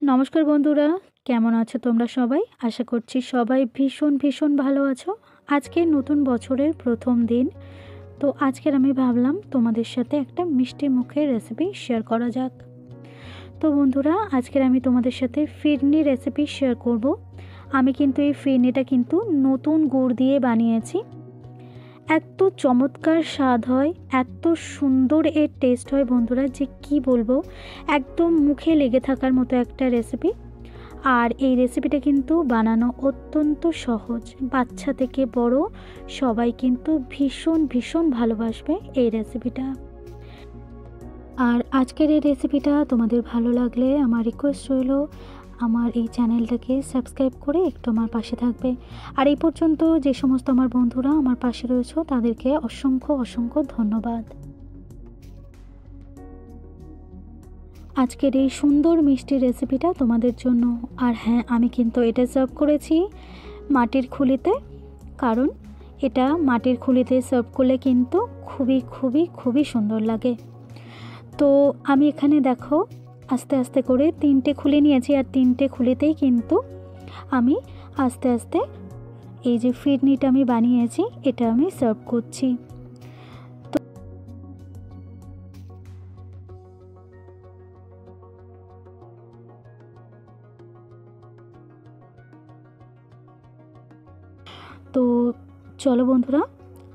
নমস্কার বন্ধুরা, কেমন আছো তোমরা সবাই? আশা করছি সবাই ভীষণ ভালো আছো। আজকে নতুন বছরের প্রথম দিন। তো আজকের আমি ভাবলাম তোমাদের সাথে একটা মিষ্টি মুখের রেসিপি শেয়ার করা যাক। তো বন্ধুরা, আজকের আমি তোমাদের সাথে ফিরনি রেসিপি শেয়ার করব। আমি কিন্তু এই ফিরনিটা কিন্তু নতুন গুড় দিয়ে বানিয়েছি। এত চমৎকার স্বাদ হয়, এত সুন্দর এর টেস্ট হয় বন্ধুরা, যে কি বলবো, একদম মুখে লেগে থাকার মতো একটা রেসিপি। আর এই রেসিপিটা কিন্তু বানানো অত্যন্ত সহজ, বাচ্চা থেকে বড় সবাই কিন্তু ভীষণ ভালোবাসবে এই রেসিপিটা। আর আজকের এই রেসিপিটা তোমাদের ভালো লাগলে আমার রিকোয়েস্ট রইল, আমার এই চ্যানেলটাকে সাবস্ক্রাইব করে একটু আমার পাশে থাকবে। আর এই পর্যন্ত যে সমস্ত আমার বন্ধুরা আমার পাশে রয়েছে তাদেরকে অসংখ্য ধন্যবাদ। আজকের এই সুন্দর মিষ্টি রেসিপিটা তোমাদের জন্য। আর হ্যাঁ, আমি কিন্তু এটা সার্ভ করেছি মাটির খুলিতে, কারণ এটা মাটির খুলিতে সার্ভ করলে কিন্তু খুবই সুন্দর লাগে। তো আমি এখানে দেখো আস্তে আস্তে করে 3টে খুলে নিয়েছি, আর 3টে খুলিতেই কিন্তু আমি আস্তে আস্তে এই যে ফিরনিটা আমি বানিয়েছি এটা আমি সার্ভ করছি। তো চলো বন্ধুরা,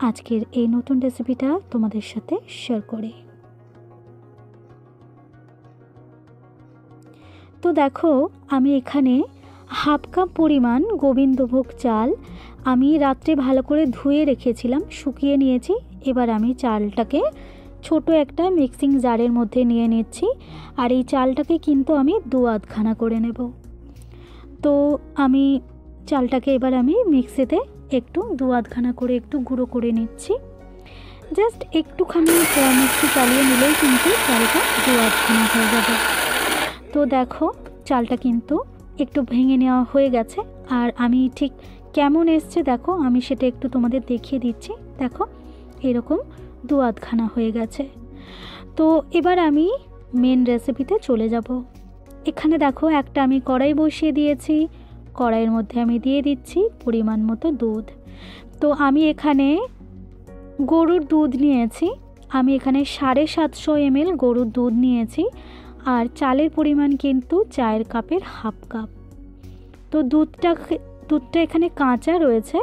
আজকের এই নতুন রেসিপিটা তোমাদের সাথে শেয়ার করি। তো দেখো, আমি এখানে হাফ কাপ পরিমাণ গোবিন্দভোগ চাল আমি রাত্রে ভালো করে ধুয়ে রেখেছিলাম, শুকিয়ে নিয়েছি। এবার আমি চালটাকে ছোট একটা মিক্সিং জারের মধ্যে নিয়ে নিচ্ছি। আর এই চালটাকে কিন্তু আমি 2 আধখানা করে নেব। তো আমি চালটাকে এবার আমি মিক্সিতে একটু 2 আধখানা করে একটু গুঁড়ো করে নিচ্ছি। জাস্ট একটুখানি মিক্সি চালিয়ে নিলেই কিন্তু চালটা 2 আধখানা হয়ে যাবে। তো দেখো, চালটা কিন্তু একটু ভেঙে নেওয়া হয়ে গেছে। আর আমি ঠিক কেমন এসছে দেখো, আমি সেটা একটু তোমাদের দেখিয়ে দিচ্ছি। দেখো, এরকম 2 আধখানা হয়ে গেছে। তো এবার আমি মেন রেসিপিতে চলে যাব। এখানে দেখো একটা আমি কড়াই বসিয়ে দিয়েছি। কড়াইয়ের মধ্যে আমি দিয়ে দিচ্ছি পরিমাণ মতো দুধ। তো আমি এখানে গরুর দুধ নিয়েছি। আমি এখানে 750 ml গরুর দুধ নিয়েছি। আর চালের পরিমাণ কিন্তু চায়ের কাপের হাফ কাপ। তো দুধটা এখানে কাঁচা রয়েছে।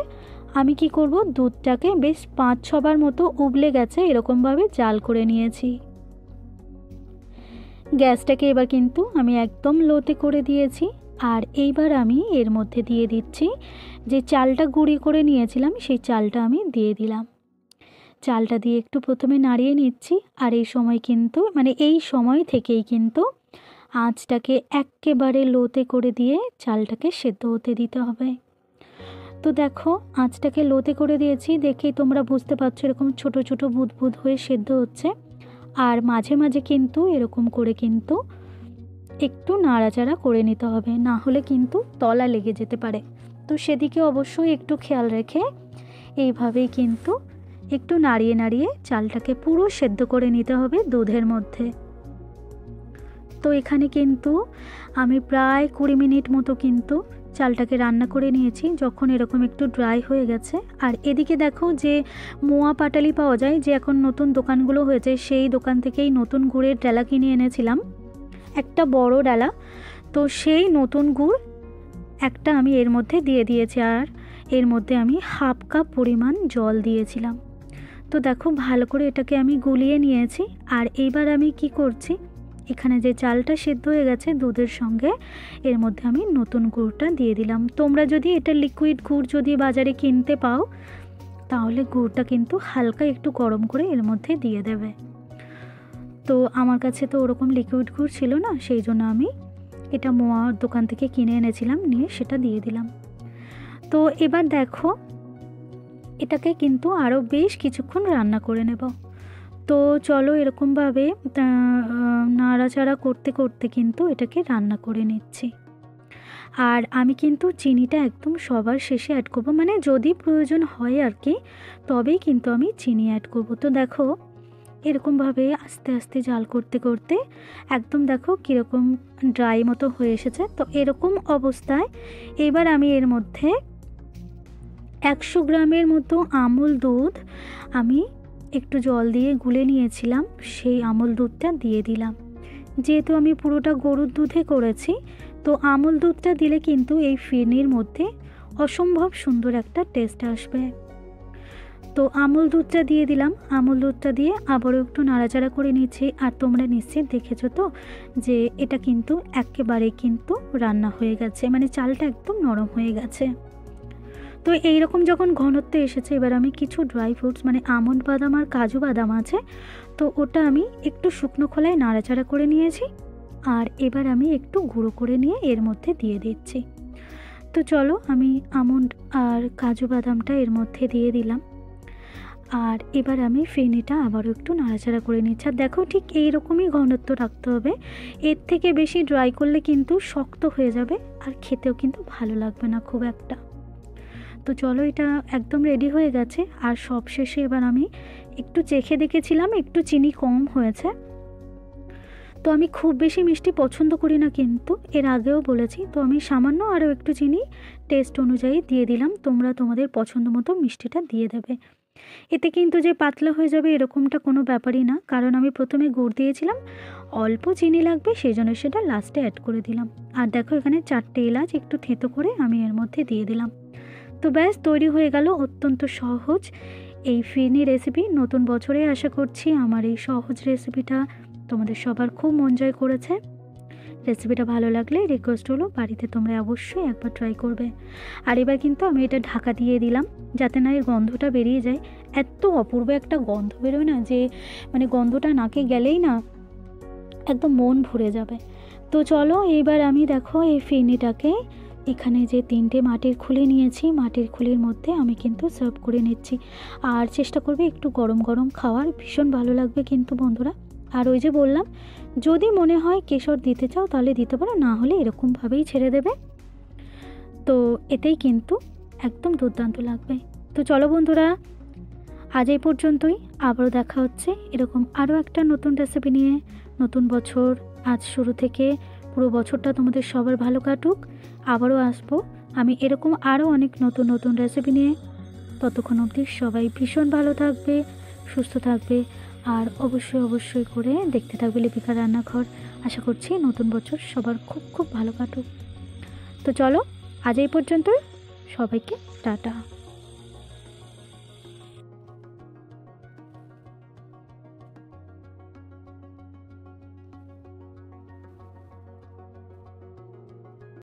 আমি কি করব, দুধটাকে বেশ 5-6 বার মতো উবলে গেছে এরকমভাবে জাল করে নিয়েছি। গ্যাসটাকে এবার কিন্তু আমি একদম লোতে করে দিয়েছি। আর এইবার আমি এর মধ্যে দিয়ে দিচ্ছি যে চালটা গুঁড়ি করে নিয়েছিলাম, সেই চালটা আমি দিয়ে দিলাম। চালটা দিয়ে একটু প্রথমে নাড়িয়ে নিচ্ছি। আর এই সময় কিন্তু এই সময় থেকেই কিন্তু আঁচটাকে একেবারে লোতে করে দিয়ে চালটাকে সেদ্ধ হতে দিতে হবে। তো দেখো, আঁচটাকে লোতে করে দিয়েছি, দেখেই তোমরা বুঝতে পারছো এরকম ছোট ছোট বুদবুদ হয়ে সেদ্ধ হচ্ছে। আর মাঝে মাঝে কিন্তু এরকম করে কিন্তু একটু নাড়াচাড়া করে নিতে হবে, না হলে কিন্তু তলা লেগে যেতে পারে। তো সেদিকে অবশ্যই একটু খেয়াল রেখে এইভাবেই কিন্তু একটু নাড়িয়ে চালটাকে পুরো সেদ্ধ করে নিতে হবে দুধের মধ্যে। তো এখানে কিন্তু আমি প্রায় 20 মিনিট মতো কিন্তু চালটাকে রান্না করে নিয়েছি, যখন এরকম একটু ড্রাই হয়ে গেছে। আর এদিকে দেখো, যে মোয়া পাটালি পাওয়া যায়, যে এখন নতুন দোকানগুলো হয়েছে, সেই দোকান থেকেই নতুন গুড়ের ডালা কিনে এনেছিলাম, একটা বড় ডালা। তো সেই নতুন গুড় একটা আমি এর মধ্যে দিয়ে দিয়েছি। আর এর মধ্যে আমি হাফ কাপ পরিমাণ জল দিয়েছিলাম। তো দেখো, ভালো করে এটাকে আমি গুলিয়ে নিয়েছি। আর এইবার আমি কি করছি, এখানে যে চালটা সেদ্ধ হয়ে গেছে দুধের সঙ্গে, এর মধ্যে আমি নতুন গুড়টা দিয়ে দিলাম। তোমরা যদি এটা লিকুইড গুড় যদি বাজারে কিনতে পাও, তাহলে গুড়টা কিন্তু হালকা একটু গরম করে এর মধ্যে দিয়ে দেবে। তো আমার কাছে তো ওরকম লিকুইড গুড় ছিল না, সেই জন্য আমি এটা মোয়ার দোকান থেকে কিনে এনেছিলাম, নিয়ে সেটা দিয়ে দিলাম। তো এবার দেখো, এটাকে কিন্তু আরও বেশ কিছুক্ষণ রান্না করে নেব। তো চলো, এরকমভাবে নাড়াচাড়া করতে করতে কিন্তু এটাকে রান্না করে নিচ্ছি। আর আমি কিন্তু চিনিটা একদম সবার শেষে অ্যাড করব, যদি প্রয়োজন হয় আর কি, তবেই কিন্তু আমি চিনি অ্যাড করব। তো দেখো, এরকমভাবে আস্তে আস্তে জাল করতে করতে একদম দেখো কীরকম ড্রাই মতো হয়ে এসেছে। তো এরকম অবস্থায় এবার আমি এর মধ্যে 100 গ্রামের মতো আমুল দুধ আমি একটু জল দিয়ে গুলে নিয়েছিলাম, সেই আমুল দুধটা দিয়ে দিলাম। যেহেতু আমি পুরোটা গরুর দুধে করেছি, তো আমুল দুধটা দিলে কিন্তু এই ফিরনির মধ্যে অসম্ভব সুন্দর একটা টেস্ট আসবে। তো আমুল দুধটা দিয়ে দিলাম। আমুল দুধটা দিয়ে আবারও একটু নাড়াচাড়া করে নিচ্ছি। আর তোমরা নিশ্চয়ই দেখেছো তো যে এটা কিন্তু একেবারে কিন্তু রান্না হয়ে গেছে, মানে চালটা একদম নরম হয়ে গেছে। তো এইরকম যখন ঘনত্ব এসেছে, এবার আমি কিছু ড্রাই ফ্রুটস মানে আমন্ড বাদাম আর কাজু বাদাম আছে, তো ওটা আমি একটু শুকনো খোলায় নাড়াচাড়া করে নিয়েছি। আর এবার আমি একটু গুঁড়ো করে নিয়ে এর মধ্যে দিয়ে দিচ্ছি। তো চলো আমি আমন্ড আর কাজু বাদামটা এর মধ্যে দিয়ে দিলাম। আর এবার আমি ফিরনিটা আবারও একটু নাড়াচাড়া করে নিচ্ছি। আর দেখো ঠিক এইরকমই ঘনত্ব রাখতে হবে, এর থেকে বেশি ড্রাই করলে কিন্তু শক্ত হয়ে যাবে আর খেতেও কিন্তু ভালো লাগবে না খুব একটা। তো চলো এটা একদম রেডি হয়ে গেছে। আর সবশেষে এবার আমি একটু চেখে দেখেছিলাম, একটু চিনি কম হয়েছে। তো আমি খুব বেশি মিষ্টি পছন্দ করি না, কিন্তু এর আগেও বলেছি, তো আমি সামান্য আরও একটু চিনি টেস্ট অনুযায়ী দিয়ে দিলাম। তোমরা তোমাদের পছন্দ মতো মিষ্টিটা দিয়ে দেবে। এতে কিন্তু যে পাতলা হয়ে যাবে এরকমটা কোনো ব্যাপারই না, কারণ আমি প্রথমে গুড় দিয়েছিলাম, অল্প চিনি লাগবে সেই জন্য সেটা লাস্টে অ্যাড করে দিলাম। আর দেখো এখানে 4টে এলাচ একটু থেঁতো করে আমি এর মধ্যে দিয়ে দিলাম। তো ব্যাস তৈরি হয়ে গেল অত্যন্ত সহজ এই ফিরনি রেসিপি। নতুন বছরে আশা করছি আমার এই সহজ রেসিপিটা তোমাদের সবার খুব মন জয় করেছে। রেসিপিটা ভালো লাগলে রিকোয়েস্ট হলো বাড়িতে তোমরা অবশ্যই একবার ট্রাই করবে। আর এবার কিন্তু আমি এটা ঢাকা দিয়ে দিলাম যাতে না এর গন্ধটা বেরিয়ে যায়। এত অপূর্ব একটা গন্ধ বেরোয় না, যে মানে গন্ধটা নাকে গেলেই না একদম মন ভরে যাবে। তো চলো এইবার আমি দেখো এই ফিরনিটাকে এখানে যে 3টে মাটির খুলি নিয়েছি, মাটির খুলির মধ্যে আমি কিন্তু সার্ভ করে নিচ্ছি। আর চেষ্টা করবে একটু গরম গরম খাওয়ার, ভীষণ ভালো লাগবে কিন্তু বন্ধুরা। আর ওই যে বললাম, যদি মনে হয় কেশর দিতে চাও তাহলে দিতে পারো, না হলে এরকমভাবেই ছেড়ে দেবে। তো এতেই কিন্তু একদম দুর্দান্ত লাগবে। তো চলো বন্ধুরা, আজ এই পর্যন্তই। আবারও দেখা হচ্ছে এরকম আরও একটা নতুন রেসিপি নিয়ে। নতুন বছর আজ শুরু থেকে পুরো বছরটা তোমাদের সবার ভালো কাটুক। আবারও আসবো আমি এরকম আরও অনেক নতুন নতুন রেসিপি নিয়ে। ততক্ষণ অবধি সবাই ভীষণ ভালো থাকবে, সুস্থ থাকবে, আর অবশ্যই করে দেখতে থাকবে লিপিকা রান্নাঘর। আশা করছি নতুন বছর সবার খুব খুব ভালো কাটুক। তো চলো আজ এই পর্যন্তই, সবাইকে টাটা।